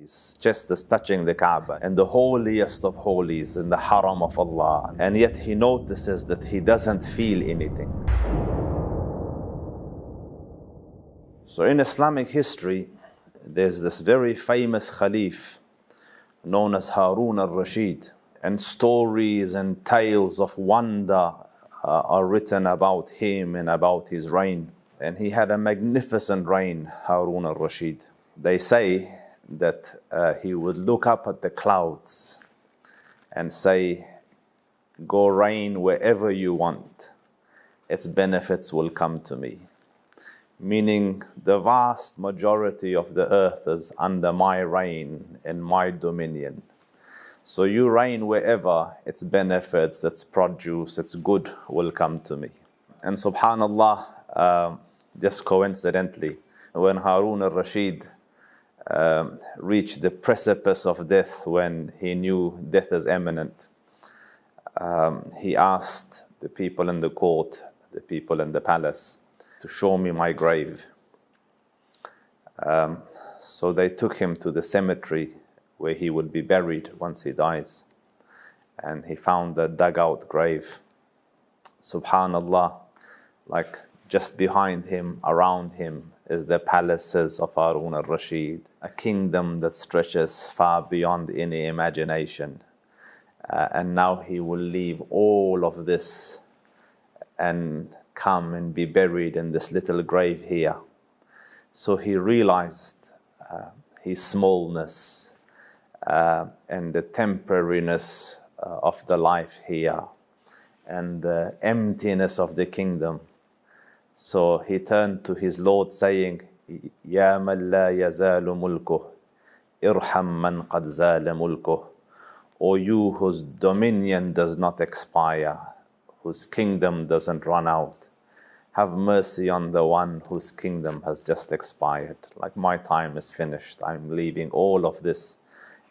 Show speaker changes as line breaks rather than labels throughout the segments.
His chest is touching the Kaaba and the holiest of holies in the haram of Allah, and yet he notices that he doesn't feel anything. So in Islamic history, there's this very famous Khalif known as Harun al-Rashid, and stories and tales of wonder are written about him and about his reign. And he had a magnificent reign, Harun al-Rashid. They say that he would look up at the clouds and say, "Go reign wherever you want, its benefits will come to me." Meaning the vast majority of the earth is under my reign and my dominion. So you reign wherever, its benefits, its produce, its good will come to me. And subhanallah, just coincidentally, when Harun al-Rashid reached the precipice of death, when he knew death is imminent, he asked the people in the court, the people in the palace, to show me my grave. So they took him to the cemetery where he would be buried once he dies. And he found a dug-out grave. Subhanallah, like just behind him, around him, is the palaces of Harun al-Rashid, a kingdom that stretches far beyond any imagination. And now he will leave all of this and come and be buried in this little grave here. So he realized his smallness and the temporariness of the life here and the emptiness of the kingdom. So he turned to his Lord saying, "Ya man la yazalu mulkuh, irham man qad zala mulkuh." O you whose dominion does not expire, whose kingdom doesn't run out, have mercy on the one whose kingdom has just expired. Like, my time is finished. I'm leaving all of this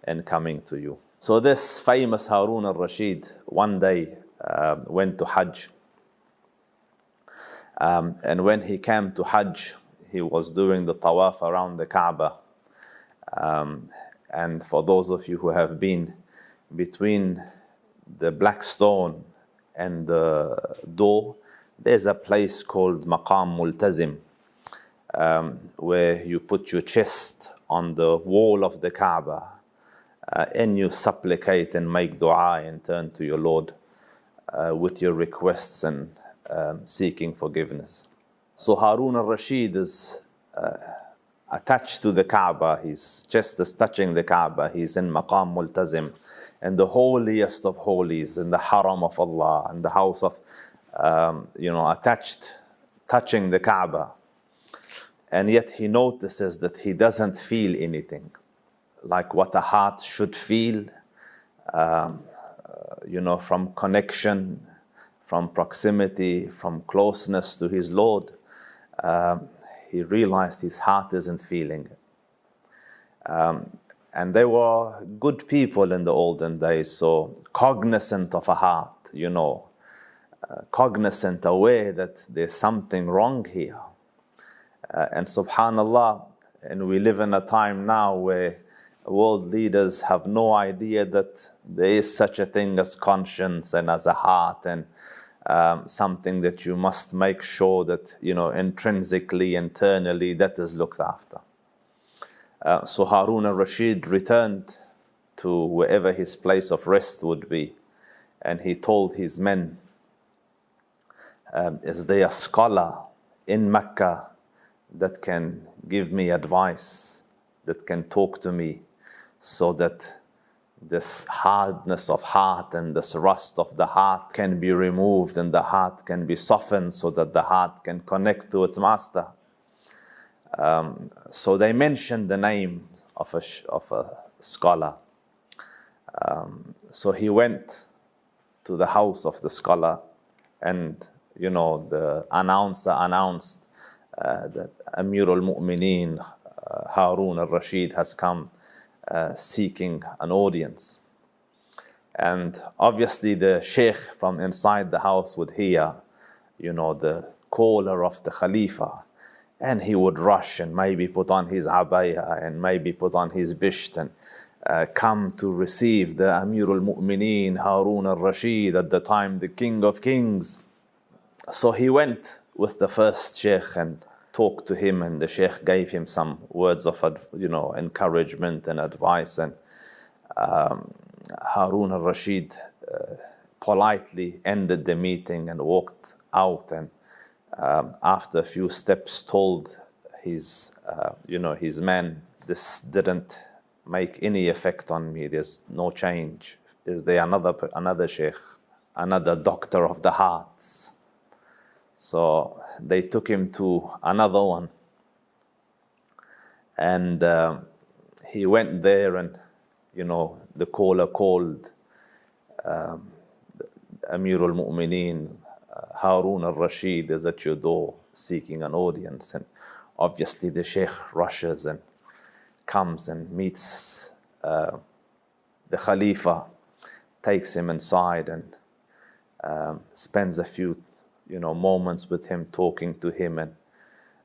and coming to you. So this famous Harun al-Rashid one day went to Hajj. And when he came to Hajj, he was doing the tawaf around the Kaaba. And for those of you who have been between the black stone and the door, there's a place called Maqam Multazim, where you put your chest on the wall of the Kaaba and you supplicate and make dua and turn to your Lord with your requests and seeking forgiveness. So Harun al-Rashid is attached to the Kaaba. His chest is touching the Kaaba. He's in Maqam Multazim, and the holiest of holies, in the haram of Allah, and the house of, touching the Kaaba. And yet he notices that he doesn't feel anything, like what a heart should feel, from connection, from proximity, from closeness to his Lord. He realized his heart isn't feeling it. And they were good people in the olden days, so cognizant of a heart, cognizant, aware that there's something wrong here. And subhanallah, and we live in a time now where world leaders have no idea that there is such a thing as conscience and as a heart, and something that you must make sure that, intrinsically, internally, that is looked after. So Harun al-Rashid returned to wherever his place of rest would be, and he told his men, "Is there a scholar in Mecca that can give me advice, that can talk to me, so that this hardness of heart and this rust of the heart can be removed and the heart can be softened so that the heart can connect to its master?" So they mentioned the name of a scholar. So he went to the house of the scholar, and the announcer announced that Amir al-Mu'mineen Harun al-Rashid has come seeking an audience. And obviously the sheikh from inside the house would hear, the caller of the Khalifa, And he would rush and maybe put on his abaya and maybe put on his bisht and come to receive the Amir al-Mu'mineen, Harun al-Rashid, at the time the King of Kings. So he went with the first sheikh and talked to him, and the sheikh gave him some words of encouragement and advice. And Harun al-Rashid politely ended the meeting and walked out, and after a few steps told his men, this didn't make any effect on me, there's no change. Is there another sheikh, another doctor of the hearts? So they took him to another one, and he went there, and the caller called Amir al-Mu'mineen, Harun al-Rashid is at your door seeking an audience. And obviously the sheikh rushes and comes and meets the Khalifa, takes him inside and spends a few moments with him, talking to him. And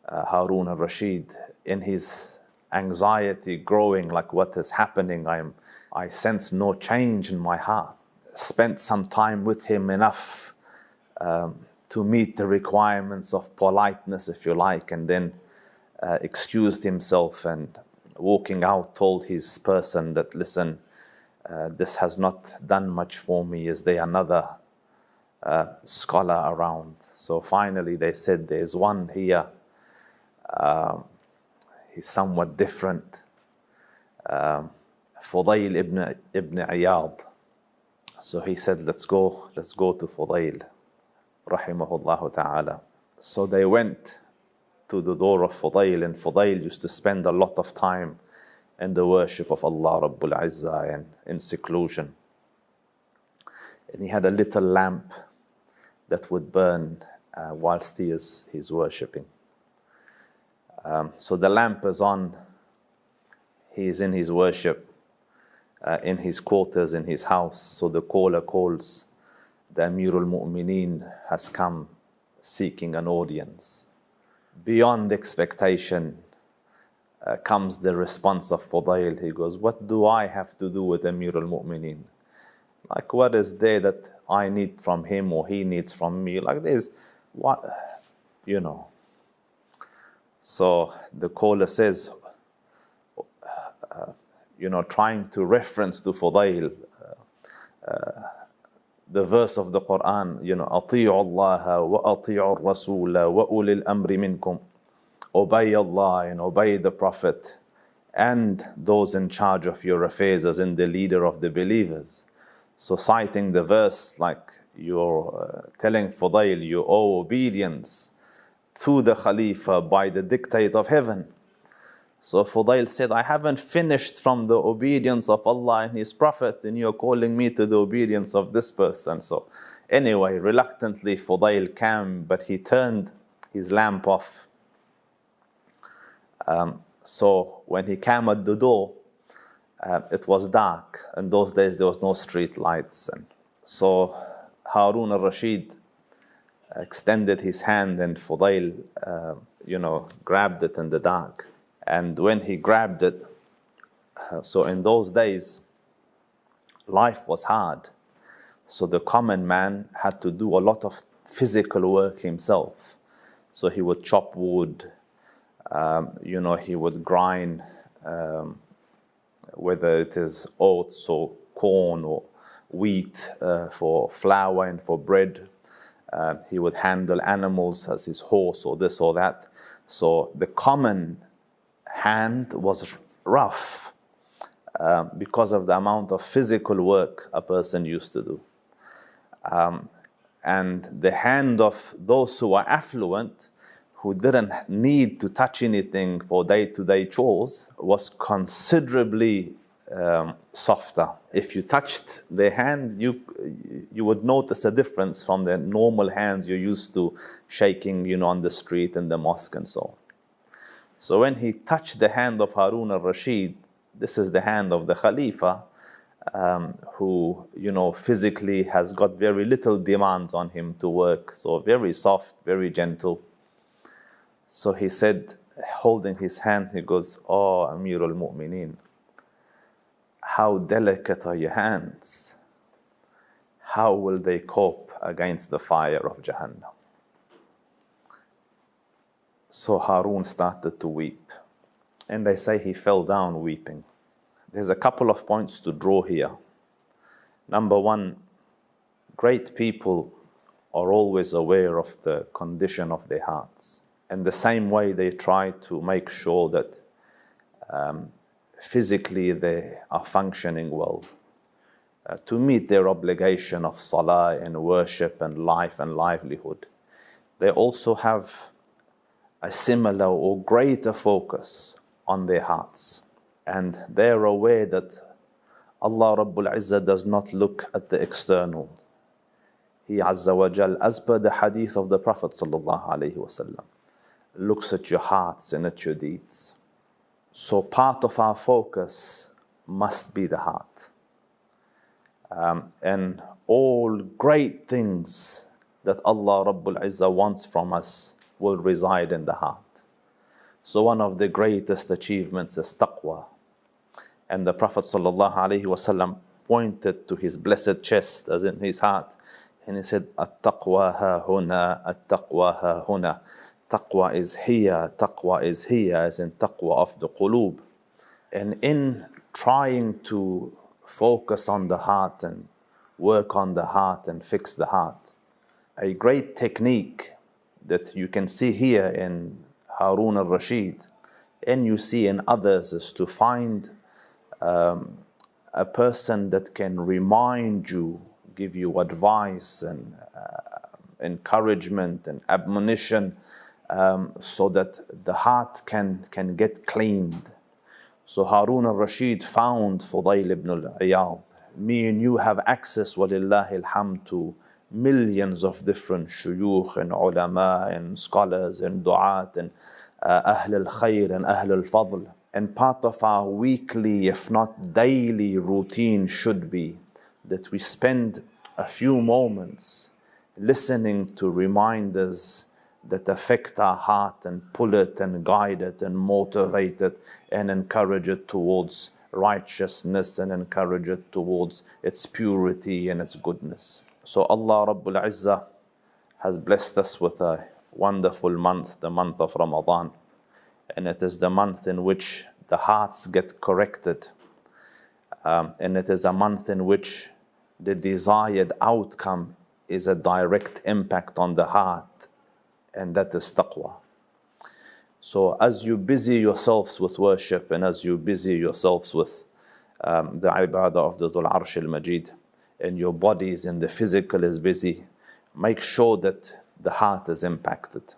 Harun al-Rashid, in his anxiety growing, like, what is happening? I sense no change in my heart. Spent some time with him, enough to meet the requirements of politeness, if you like, and then excused himself, and walking out told his person that, listen, this has not done much for me. Is there another scholar around? So finally they said, there's one here. He's somewhat different. Fudayl ibn Iyad. So he said, let's go to Fudayl, rahimahullah ta'ala. So they went to the door of Fudayl, and Fudayl used to spend a lot of time in the worship of Allah Rabbul Izzah and in seclusion. And he had a little lamp that would burn whilst he's worshipping. So the lamp is on, he's in his worship, in his quarters, in his house. So the caller calls, the Amir al-Mu'mineen has come seeking an audience. Beyond expectation comes the response of Fudayl. He goes, what do I have to do with Amir al-Mu'mineen? Like, what is there that I need from him or he needs from me? Like, there's what, So the caller says, trying to reference to Fudayl, the verse of the Quran, أطيعوا الله وأطيعوا الرسول وأولي الأمر منكم. Obey Allah and obey the Prophet and those in charge of your affairs, as in the leader of the believers. So citing the verse, like you're telling Fudayl, you owe obedience to the Khalifa by the dictate of heaven. So Fudayl said, I haven't finished from the obedience of Allah and His Prophet, and you're calling me to the obedience of this person. So anyway, reluctantly Fudayl came, but he turned his lamp off. So when he came at the door, it was dark. In those days there was no street lights. And so Harun al-Rashid extended his hand, and Fudayl grabbed it in the dark. And when he grabbed it, so in those days, life was hard. So the common man had to do a lot of physical work himself. So he would chop wood, he would grind, whether it is oats or corn or wheat for flour and for bread. He would handle animals as his horse or this or that. So the common hand was rough because of the amount of physical work a person used to do. And the hand of those who were affluent, who didn't need to touch anything for day-to-day chores, was considerably softer. If you touched their hand, you would notice a difference from the normal hands you're used to shaking, on the street, in the mosque and so on. So when he touched the hand of Harun al-Rashid, this is the hand of the Khalifa, who, physically has got very little demands on him to work. So very soft, very gentle. So he said, holding his hand, he goes, "Oh, Amir al-Mu'mineen, how delicate are your hands? How will they cope against the fire of Jahannam?" So Harun started to weep. And they say he fell down weeping. There's a couple of points to draw here. Number one, great people are always aware of the condition of their hearts. And the same way they try to make sure that physically they are functioning well, to meet their obligation of salah and worship and life and livelihood, they also have a similar or greater focus on their hearts. And they're aware that Allah Rabbul Izzah does not look at the external. He Azza wa Jal, as per the hadith of the Prophet sallallahu alaihi wasallam, looks at your hearts and at your deeds. So part of our focus must be the heart. And all great things that Allah Rabbul Izzah wants from us will reside in the heart. So one of the greatest achievements is taqwa. And the Prophet ﷺ pointed to his blessed chest, as in his heart, and he said, "At-taqwa ha huna, at-taqwa ha huna." Taqwa is here, taqwa is here, as in taqwa of the qulub. And in trying to focus on the heart and work on the heart and fix the heart, a great technique that you can see here in Harun al-Rashid, and you see in others, is to find a person that can remind you, give you advice and encouragement and admonition, so that the heart can get cleaned. So Harun al-Rashid found Fudayl ibn al-Iyad. Me and you have access, walillahi alhamd, to millions of different shuyukh and ulama and scholars and du'at and Ahl al-Khair and Ahl al-Fadl. And part of our weekly, if not daily routine should be that we spend a few moments listening to reminders that affect our heart and pull it and guide it and motivate it and encourage it towards righteousness and encourage it towards its purity and its goodness. So Allah Rabbul Izzah has blessed us with a wonderful month, the month of Ramadan. And it is the month in which the hearts get corrected. And it is a month in which the desired outcome is a direct impact on the heart, and that is taqwa. So as you busy yourselves with worship and as you busy yourselves with the ibadah of the Dhul Arsh al-Majid, and your bodies and the physical is busy, make sure that the heart is impacted.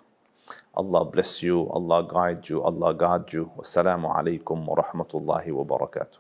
Allah bless you, Allah guide you, Allah guard you. Wassalamu alaikum wa rahmatullahi wa barakatuh.